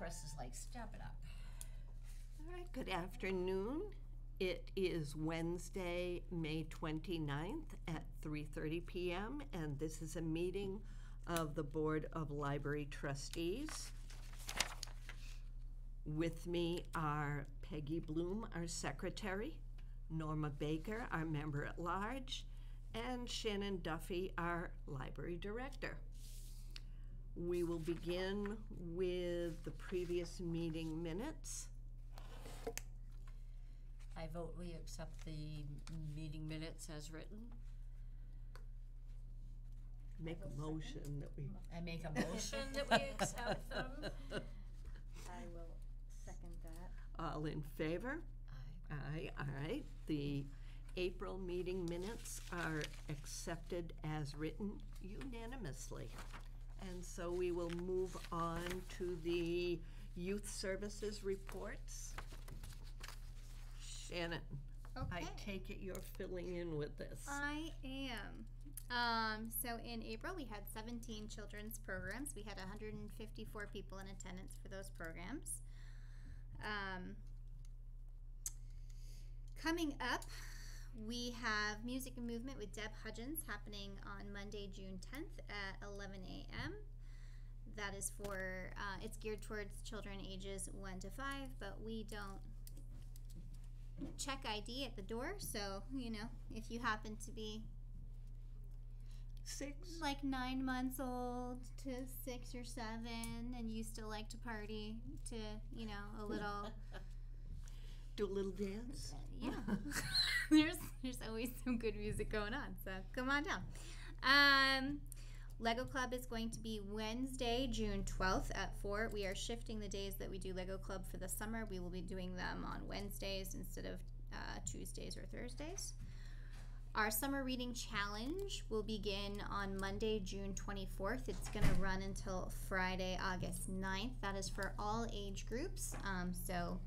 Doris is like, step it up. All right, good afternoon. It is Wednesday, May 29th at 3:30 p.m. and this is a meeting of the Board of Library Trustees. With me are Peggy Bloom, our secretary, Norma Baker, our member at large, and Shannon Duffy, our library director. We will begin with the previous meeting minutes. I vote we accept the meeting minutes as written. Make a motion that we... I make a motion that we accept them. I will second that. All in favor? Aye. Aye, all right. The April meeting minutes are accepted as written unanimously. And so we will move on to the youth services reports. Shannon, I Okay. take it you're filling in with this. I am. So in April, we had 17 children's programs. We had 154 people in attendance for those programs. Coming up, we have Music and Movement with Deb Hudgens happening on Monday, June 10th at 11 a.m. That is for, it's geared towards children ages 1 to 5, but we don't check ID at the door, so, you know, if you happen to be 6. like 9 months old to 6 or 7 and you still like to party to, you know, a little... Do a little dance? Yeah. there's always some good music going on, so come on down. Lego Club is going to be Wednesday, June 12th at 4. We are shifting the days that we do Lego Club for the summer. We will be doing them on Wednesdays instead of Tuesdays or Thursdays. Our summer reading challenge will begin on Monday, June 24th. It's going to run until Friday, August 9th. That is for all age groups. So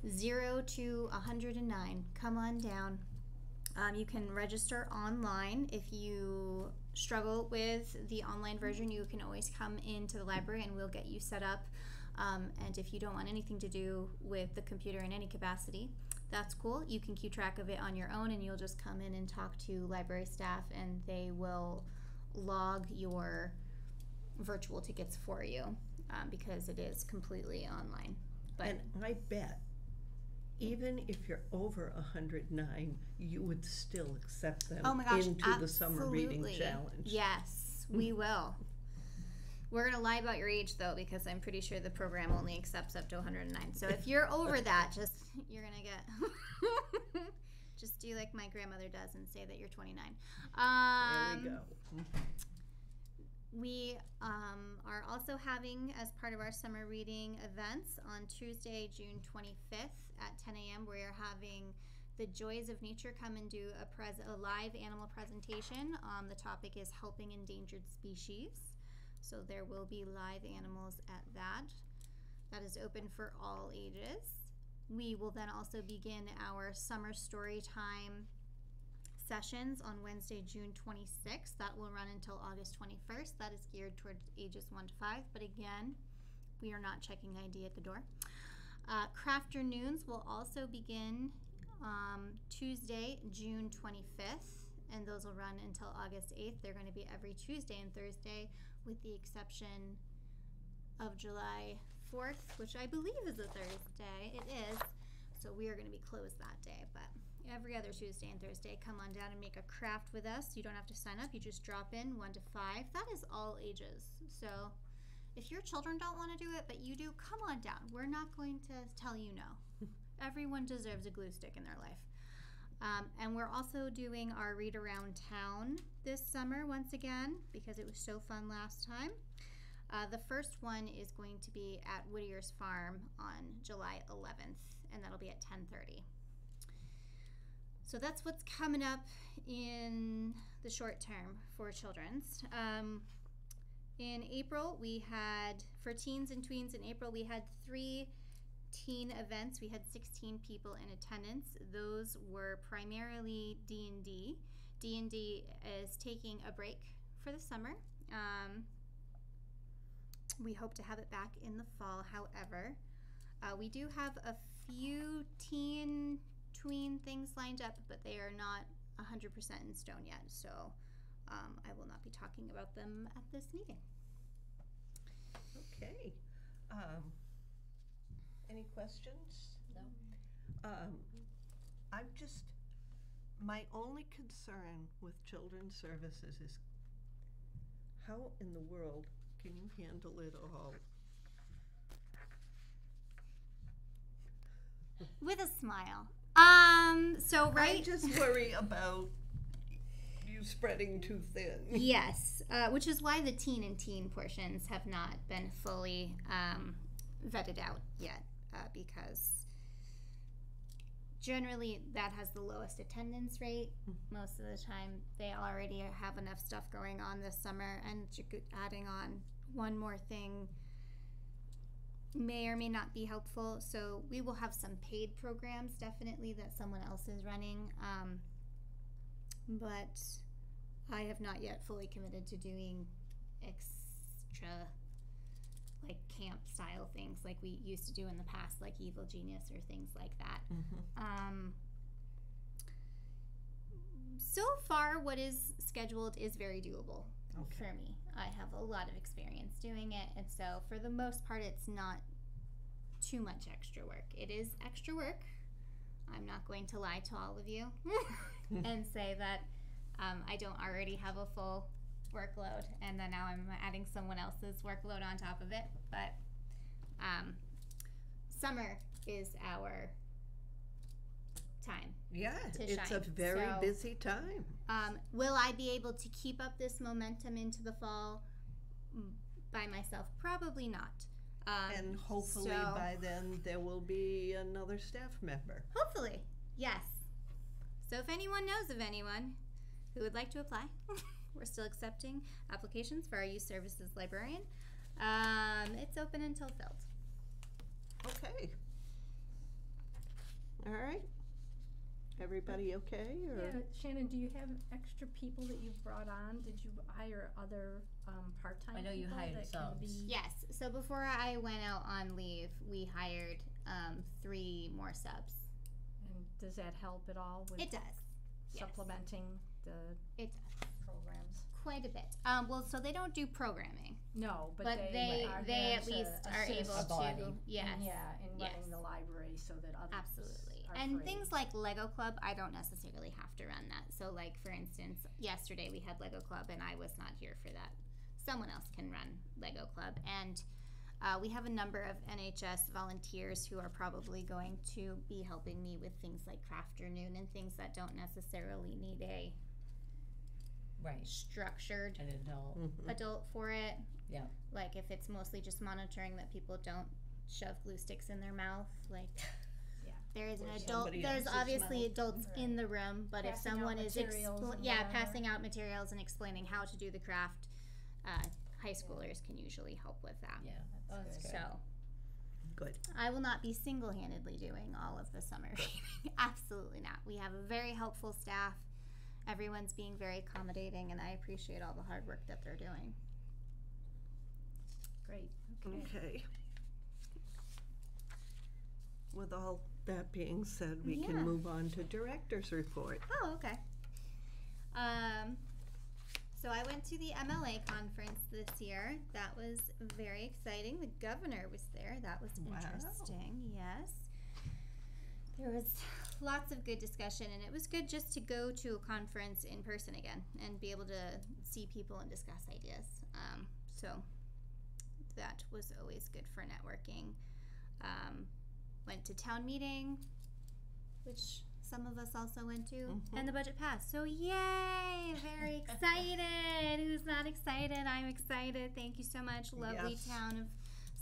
0 to 109. Come on down. You can register online. If you struggle with the online version, you can always come into the library and we'll get you set up. And if you don't want anything to do with the computer in any capacity, that's cool. You can keep track of it on your own and you'll just come in and talk to library staff and they will log your virtual tickets for you because it is completely online. But And I bet even if you're over 109, you would still accept them oh my gosh, into the summer reading absolutely. challenge. Yes, we will. We're going to lie about your age, though, because I'm pretty sure the program only accepts up to 109. So if you're over that, you're going to get... just do like my grandmother does and say that you're 29. There we go. We are also having, as part of our summer reading events, on Tuesday, June 25th at 10 a.m., we are having the Joys of Nature come and do a live animal presentation. The topic is helping endangered species. So there will be live animals at that. That is open for all ages. We will then also begin our summer story time sessions on Wednesday, June 26th. That will run until August 21st. That is geared towards ages 1 to 5, but again, we are not checking ID at the door. Crafternoons will also begin Tuesday, June 25th, and those will run until August 8th. They're going to be every Tuesday and Thursday, with the exception of July 4th, which I believe is a Thursday. It is, so we are going to be closed that day, but every other Tuesday and Thursday, come on down and make a craft with us. You don't have to sign up. You just drop in 1 to 5. That is all ages. So if your children don't want to do it, but you do, come on down. We're not going to tell you no. Everyone deserves a glue stick in their life. And we're also doing our Read Around Town this summer once again because it was so fun last time. The first one is going to be at Whittier's Farm on July 11th, and that'll be at 10:30. So that's what's coming up in the short term for children's. In April, we had, for teens and tweens in April, we had 3 teen events. We had 16 people in attendance. Those were primarily D&D. D&D is taking a break for the summer. We hope to have it back in the fall, however. We do have a few tween things lined up, but they are not 100% in stone yet, so I will not be talking about them at this meeting. Okay. Any questions? No. My only concern with children's services is how in the world can you handle it all? With a smile. So right. I just worry about you spreading too thin. Yes, which is why the teen portions have not been fully vetted out yet, because generally that has the lowest attendance rate. Most of the time they already have enough stuff going on this summer, and adding on one more thing may or may not be helpful. So we will have some paid programs definitely that someone else is running, but I have not yet fully committed to doing extra like camp style things like we used to do in the past, like Evil Genius or things like that. So far what is scheduled is very doable for me. I have a lot of experience doing it, and so for the most part it's not too much extra work. It is extra work. I'm not going to lie to all of you and say that I don't already have a full workload and then now I'm adding someone else's workload on top of it, but summer is our time. Yeah, to it's shine. a very So, busy time. Will I be able to keep up this momentum into the fall by myself? Probably not. And hopefully so- by then there will be another staff member. Hopefully, yes. So if anyone knows of anyone who would like to apply, we're still accepting applications for our youth services librarian. It's open until filled. Okay. All right. Everybody okay? Or? Yeah, Shannon, do you have extra people that you've brought on? Did you hire other part-time I know you people hired that can subs. be? Yes. So before I went out on leave, we hired 3 more subs. And does that help at all with It does. Yes. supplementing the It does. programs? Quite a bit. Well, so they don't do programming, No, but but they are they there at to least are assist able A body. to. Yes. in, in running Yes. the library so that others Absolutely. are And free. things like Lego Club, I don't necessarily have to run that. So, like, for instance, yesterday we had Lego Club and I was not here for that. Someone else can run Lego Club. And we have a number of NHS volunteers who are probably going to be helping me with things like Crafternoon and things that don't necessarily need a Right. structured An adult. adult for it. Yeah. Like if it's mostly just monitoring that people don't shove glue sticks in their mouth, like Yeah. there is an Or adult. somebody There's else's obviously mouth. adults Right. in the room, but if Passing out someone is materials and whatever. passing out materials and explaining how to do the craft, high schoolers can usually help with that. Yeah. Oh, that's good. So Good. I will not be single-handedly doing all of the summer reading. Absolutely not. We have a very helpful staff. Everyone's being very accommodating, and I appreciate all the hard work that they're doing. Great. Okay. With all that being said, we Yeah. can move on to director's report. Oh, okay. So I went to the MLA conference this year. That was very exciting. The governor was there. That was Wow. interesting. Yes. There was lots of good discussion, and it was good just to go to a conference in person again and be able to see people and discuss ideas. So that was always good for networking. Went to town meeting, which some of us also went to, and the budget passed. So yay! Very excited. Who's not excited? I'm excited. Thank you so much. Lovely Yes. town of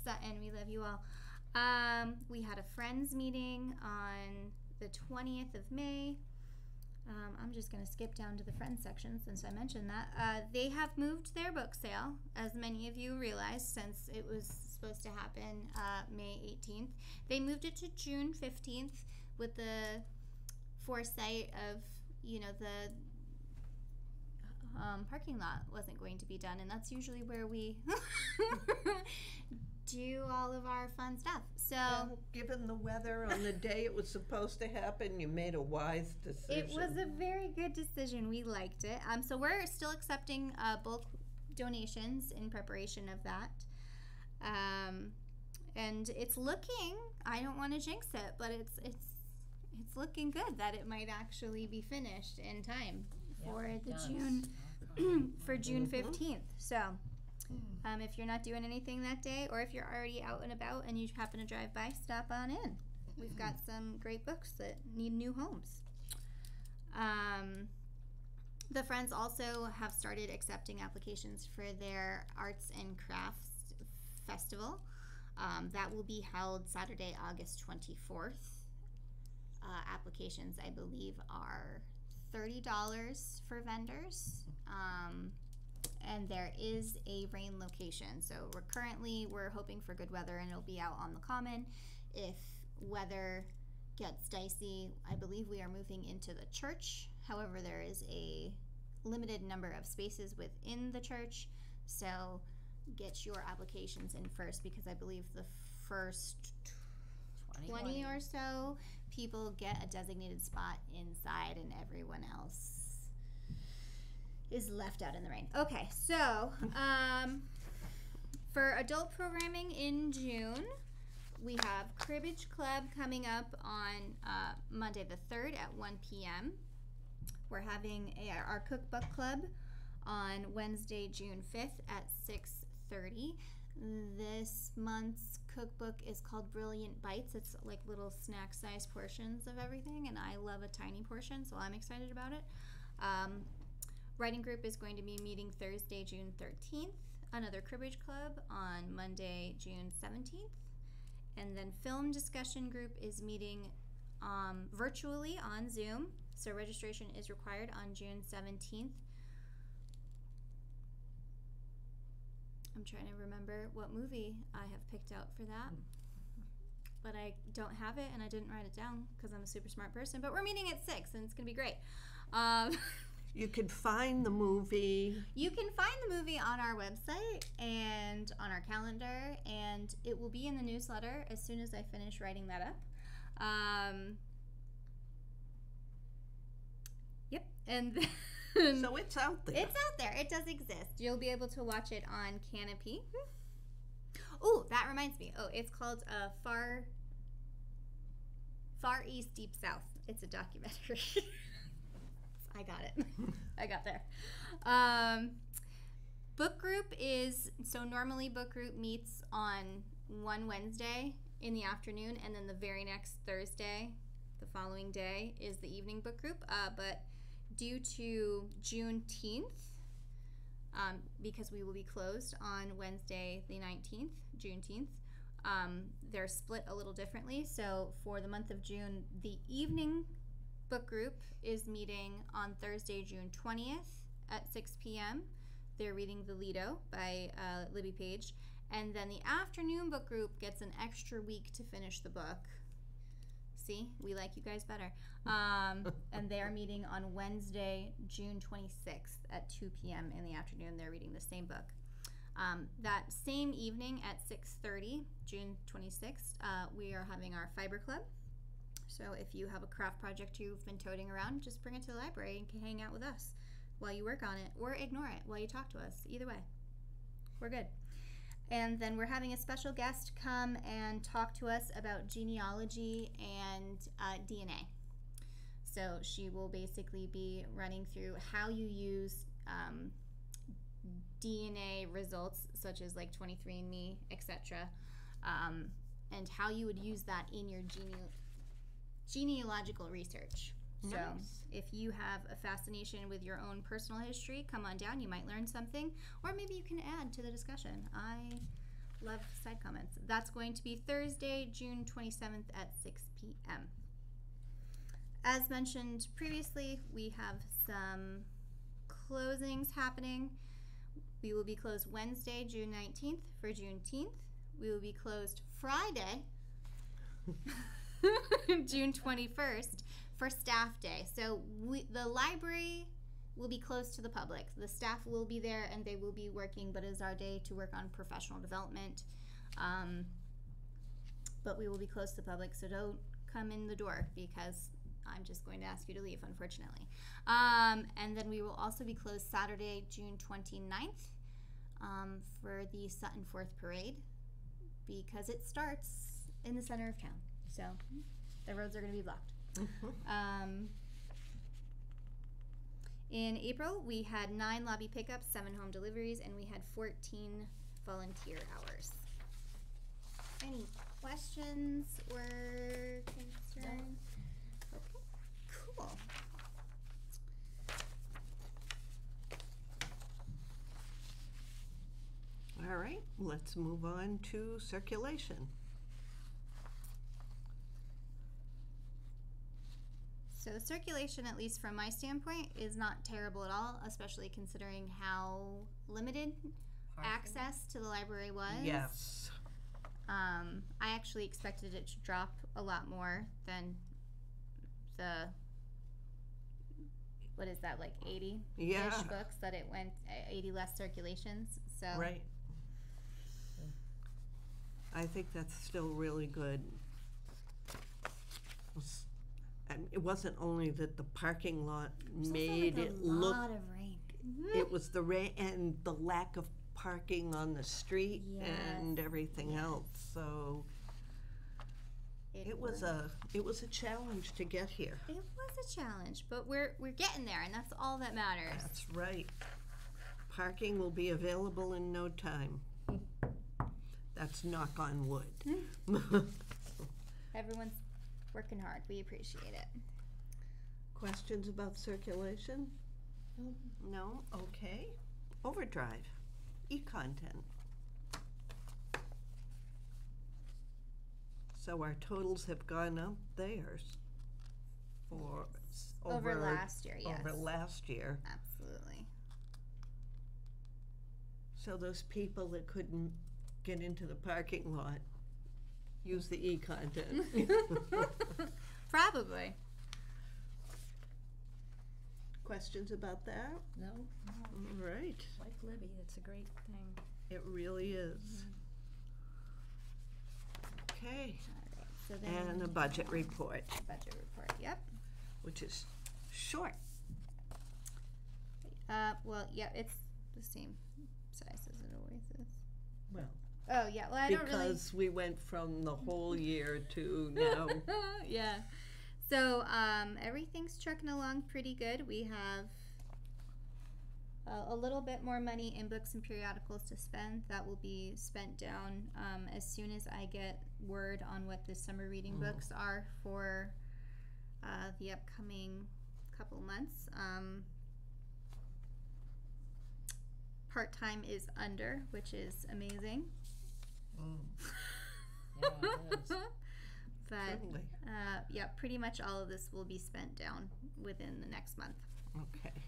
Sutton. We love you all. We had a friends meeting on the 20th of May. I'm just going to skip down to the friends section since I mentioned that. They have moved their book sale, as many of you realize, since it was supposed to happen May 18th. They moved it to June 15th with the foresight of, the parking lot wasn't going to be done, and that's usually where we do all of our fun stuff. So Well, given the weather on the day it was supposed to happen, you made a wise decision. it was a very good decision. We liked it. So we're still accepting bulk donations in preparation of that. And it's looking, I don't want to jinx it, but it's looking good that it might actually be finished in time for the June for June 15th. So if you're not doing anything that day, or if you're already out and about and you happen to drive by, stop on in. We've got some great books that need new homes. The Friends also have started accepting applications for their Arts and Crafts Festival. That will be held Saturday, August 24th. Applications, I believe, are $30 for vendors. And there is a rain location. So we're hoping for good weather, and it'll be out on the common. If weather gets dicey, I believe we are moving into the church. However, there is a limited number of spaces within the church. So get your applications in first, because I believe the first 20 or so people get a designated spot inside, and everyone else is left out in the rain. Okay, so for adult programming in June, we have Cribbage Club coming up on Monday the 3rd at 1 p.m. We're having our cookbook club on Wednesday, June 5th at 6:30. This month's cookbook is called Brilliant Bites. It's like little snack-sized portions of everything, and I love a tiny portion, so I'm excited about it. Writing group is going to be meeting Thursday, June 13th. Another Cribbage Club on Monday, June 17th. And then film discussion group is meeting virtually on Zoom. So registration is required on June 17th. I'm trying to remember what movie I have picked out for that. But I don't have it, and I didn't write it down because I'm a super smart person. But we're meeting at 6, and it's going to be great. You could find the movie. You can find the movie on our website and on our calendar, and it will be in the newsletter as soon as I finish writing that up. Yep, and then So it's out there. it's out there. It does exist. You'll be able to watch it on Canopy. Oh, that reminds me. Oh, it's called Far East, Deep South. It's a documentary. I got it. I got there. Book group normally book group meets on one Wednesday in the afternoon, and then the very next Thursday, the following day, is the evening book group. But due to Juneteenth, because we will be closed on Wednesday the 19th, Juneteenth, they're split a little differently. So for the month of June, the evening book group is meeting on Thursday, June 20th at 6 p.m. They're reading The Lido by Libby Page. And then the afternoon book group gets an extra week to finish the book. See, we like you guys better. And they are meeting on Wednesday, June 26th at 2 p.m. in the afternoon. They're reading the same book. That same evening at 6:30, June 26th, we are having our Fiber Club. So if you have a craft project you've been toting around, just bring it to the library and can hang out with us while you work on it, or ignore it while you talk to us. Either way, we're good. And then we're having a special guest come and talk to us about genealogy and DNA. So she will basically be running through how you use DNA results, such as like 23andMe, etc., and how you would use that in your genealogical research. So if you have a fascination with your own personal history, come on down. You might learn something, or maybe you can add to the discussion. I love side comments. That's going to be Thursday, June 27th at 6 p.m. As mentioned previously, we have some closings happening. We will be closed Wednesday, June 19th for Juneteenth. We will be closed Friday, June 21st, for Staff Day. So the library will be closed to the public. The staff will be there and they will be working, but it is our day to work on professional development. But we will be closed to the public, so don't come in the door because I'm just going to ask you to leave, unfortunately. And then we will also be closed Saturday, June 29th for the Sutton 4th Parade because it starts in the center of town. So the roads are going to be blocked. In April, we had 9 lobby pickups, 7 home deliveries, and we had 14 volunteer hours. Any questions or concerns? Okay, cool. All right, let's move on to circulation. So circulation, at least from my standpoint, is not terrible at all, especially considering how limited Parking. access to the library was. Yes. I actually expected it to drop a lot more than the, what is that, like 80-ish Yeah. books that it went, 80 less circulations, so. Right. I think that's still really good. And it wasn't only that the parking lot made it look, lot of rain. it was the rain and the lack of parking on the street and everything else. So it was a challenge to get here. It was a challenge, but we're getting there, and that's all that matters. That's right. Parking will be available in no time. That's knock on wood. Everyone's working hard. We appreciate it. Questions about circulation? No? Okay. Overdrive. E-content. So our totals have gone up theirs for Over last year, yes. Over last year. Absolutely. So those people that couldn't get into the parking lot use the e-content. Probably. Questions about that? No? All right. Like Libby, it's a great thing. It really is. Okay. All right. So then And a budget report, budget report. Yep. which is short. Well, yeah, it's the same size as it always is. Well, Oh, yeah. Well, I don't really. because we went from the whole year to now. Yeah. So everything's trucking along pretty good. We have a little bit more money in books and periodicals to spend. That will be spent down as soon as I get word on what the summer reading books are for the upcoming couple months. Part-time is under, which is amazing. Yeah, it is. But Certainly. yeah, pretty much all of this will be spent down within the next month. Okay.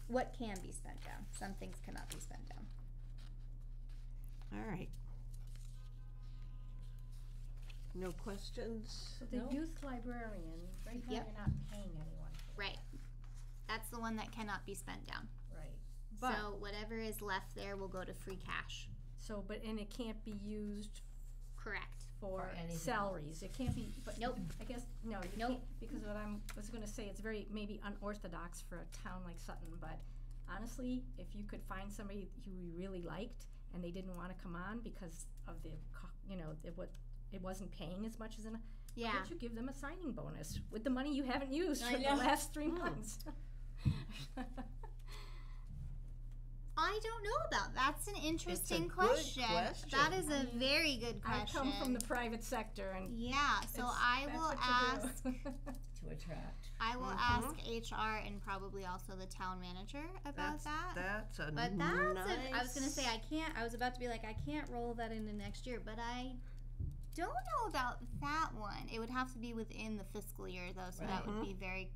What can be spent down? Some things cannot be spent down. All right. No questions? So the No. youth librarian, right now Yep. you're not paying anyone for Right. That's the one that cannot be spent down. it. Right. But, So whatever is left there will go to free cash. and it can't be used Correct. for anything salaries. It can't be, but Nope. I guess, no, you Nope. can't, because what was gonna say, it's very maybe unorthodox for a town like Sutton, but honestly, if you could find somebody who you really liked and they didn't wanna come on because of the, it wasn't paying as much as Yeah. could you give them a signing bonus with the money you haven't used I for the know. last 3 months? I don't know about. That's an interesting good question. question. That is a very good I question. come from the private sector and Yeah, so I will ask To attract. I will ask HR and probably also the town manager about that. That's a But nice. I was gonna say I was about to be like I can't roll that into next year, but I don't know about that one. It would have to be within the fiscal year though, so that would be very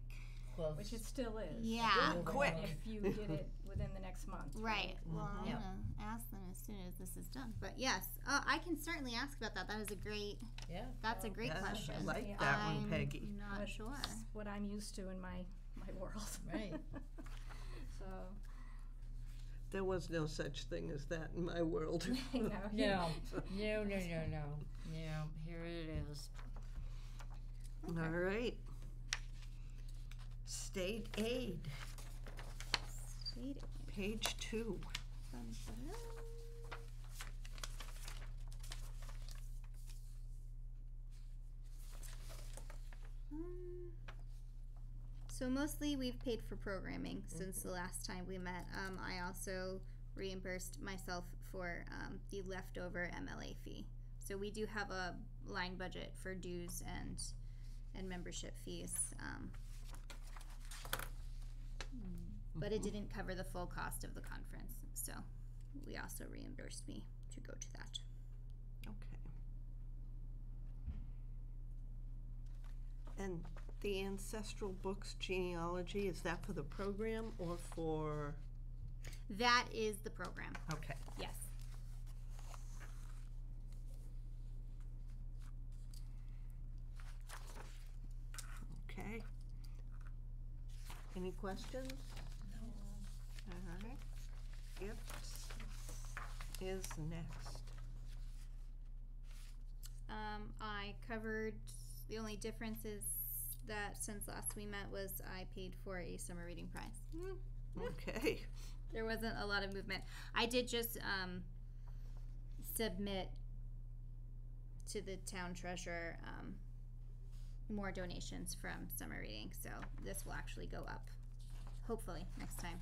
Close. which it still is. Yeah. Good, quick. If you did it within the next month. right. Well, I'm Yeah. gonna ask them as soon as this is done. But yes, I can certainly ask about that. That is a great. Yeah. That's a great Yeah, question. I like that one, I'm Peggy. not But sure. it's what I'm used to in my world. Right. So, There was no such thing as that in my world. you know, No, no, no, no, no. Yeah, here it is. All right. State aid, Sweet. page 2. So mostly we've paid for programming since the last time we met. I also reimbursed myself for the leftover MLA fee. So we do have a line budget for dues and membership fees. But it didn't cover the full cost of the conference. So we also reimbursed me to go to that. Okay. And the ancestral books genealogy, is that for the program or for? That is the program. Okay. Yes. Okay. Any questions? No. All right. Gifts is next. I covered, the only difference is that since last we met was I paid for a summer reading prize. Okay. There wasn't a lot of movement. I did just submit to the town treasurer more donations from summer reading, so this will actually go up, hopefully, next time.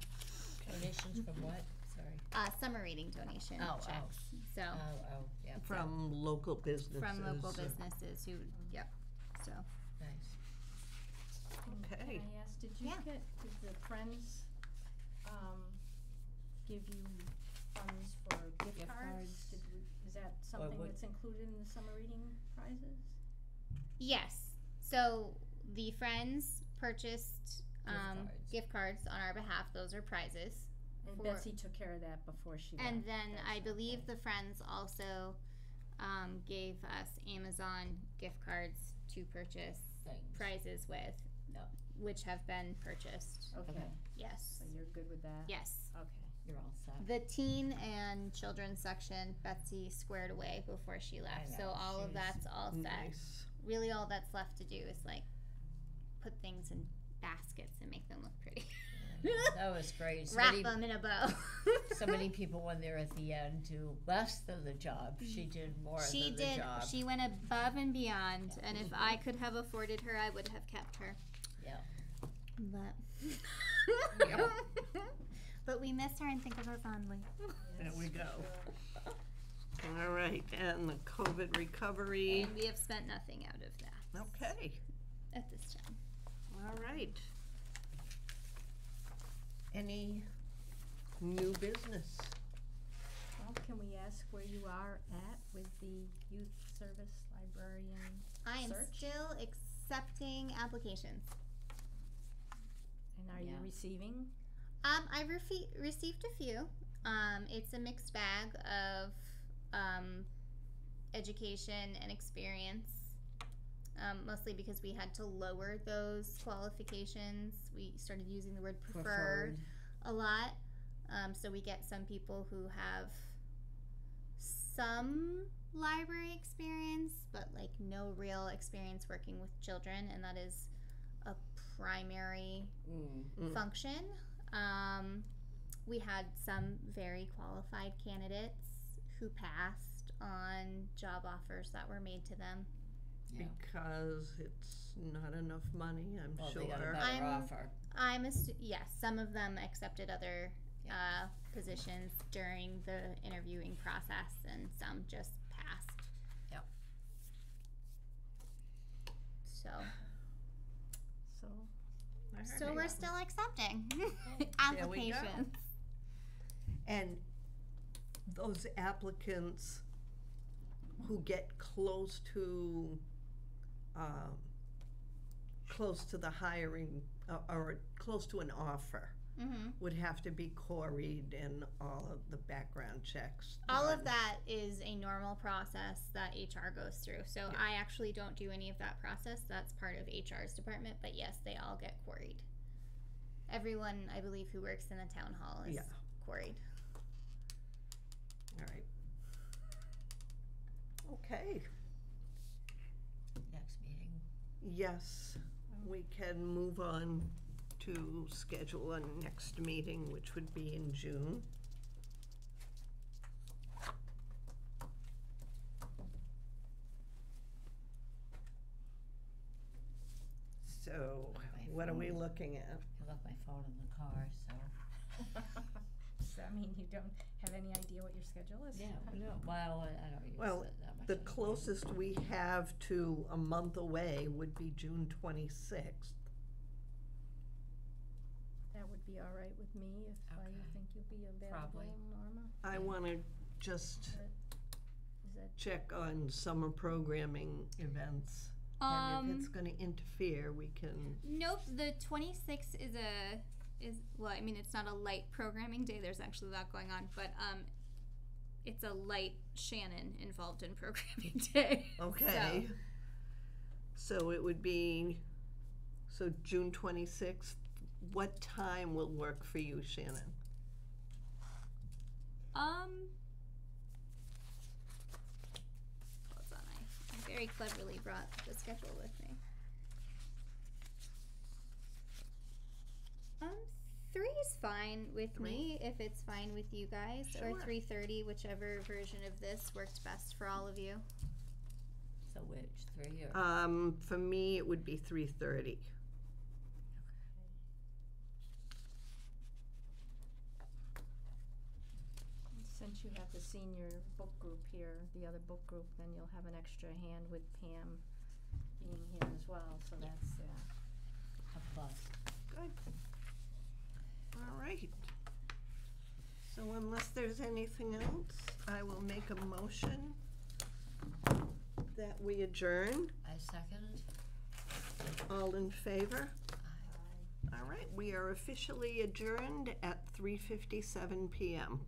Donations from what? Sorry. Summer reading donation Oh, oh. checks. So Oh, yeah. From local businesses. from local businesses who, yep. So Nice. Okay. Can I ask, did the Friends give you funds for gift cards? Is that something what- that's included in the summer reading prizes? yes, so the Friends purchased cards. gift cards on our behalf. Those are prizes. And For- Betsy took care of that before she left. And then That's I believe okay. the Friends also gave us Amazon gift cards to purchase Thanks. prizes with, No. which have been purchased. Okay, Yes. so you're good with that? Yes. Okay. You're all set. The teen and children's section, Betsy squared away before she left. So know, all of she's that's all set. Nice. Really, all that's left to do is like put things in baskets and make them look pretty. That was great. So Wrap many, them in a bow. so many people when they're at the end do less than the job. She did more She than did. the job. She went above and beyond, and if I could have afforded her, I would have kept her. Yeah. But but we miss her and think of her fondly. There we go. All right, and the COVID recovery. And we have spent nothing out of that Okay. at this time. All right. Any new business? Well, can we ask where you are at with the youth service librarian I am search? still accepting applications. And are you Yeah. receiving? I received a few. It's a mixed bag of education and experience. Mostly because we had to lower those qualifications. We started using the word preferred a lot. So we get some people who have some library experience, but like no real experience working with children, and that is a primary function. We had some very qualified candidates who passed on job offers that were made to them. Yeah. Because it's not enough money, I'm Well, sure. they got a better I'm- offer. Yes, some of them accepted other positions during the interviewing process, and some just passed. Yep. So All right. we're still accepting There we go. applications. And those applicants who get close to the hiring or close to an offer Mm-hmm. would have to be queried and all of the background checks. All of done. that is a normal process that HR goes through. So Yeah. I actually don't do any of that process. That's part of HR's department. But yes, they all get queried. everyone, I believe, who works in the town hall is Yeah. quarried. All right. Okay. Next meeting. Yes, we can move on to schedule a next meeting, which would be in June. So, what are we looking at? I left my phone in the car, so. So, I mean, you don't have any idea what your schedule is? Yeah, no, well, I don't use Well, it that much. The anymore. closest we have to a month away would be June 26th. That would be all right with me if you Okay. think you'll be available, Probably. Norma. I want to just Is that, check on summer programming events. And if it's going to interfere, we can, Nope, the 26th well, I mean, it's not a light programming day. There's actually a lot going on, but it's a light Shannon involved in programming day. okay. So it would be, so June 26th, what time will work for you, Shannon? Hold on, I very cleverly brought the schedule with me. 3's fine with me if it's fine with you guys, or Sure. 3:30, whichever version of this worked best for all of you. So which, 3 or? For me, it would be 3:30. since you have the senior book group here, the other book group, then you'll have an extra hand with Pam being here as well, so that's, A plus. Good. All right. So unless there's anything else, I will make a motion that we adjourn. I second. All in favor? Aye. All right, we are officially adjourned at 3:57 p.m.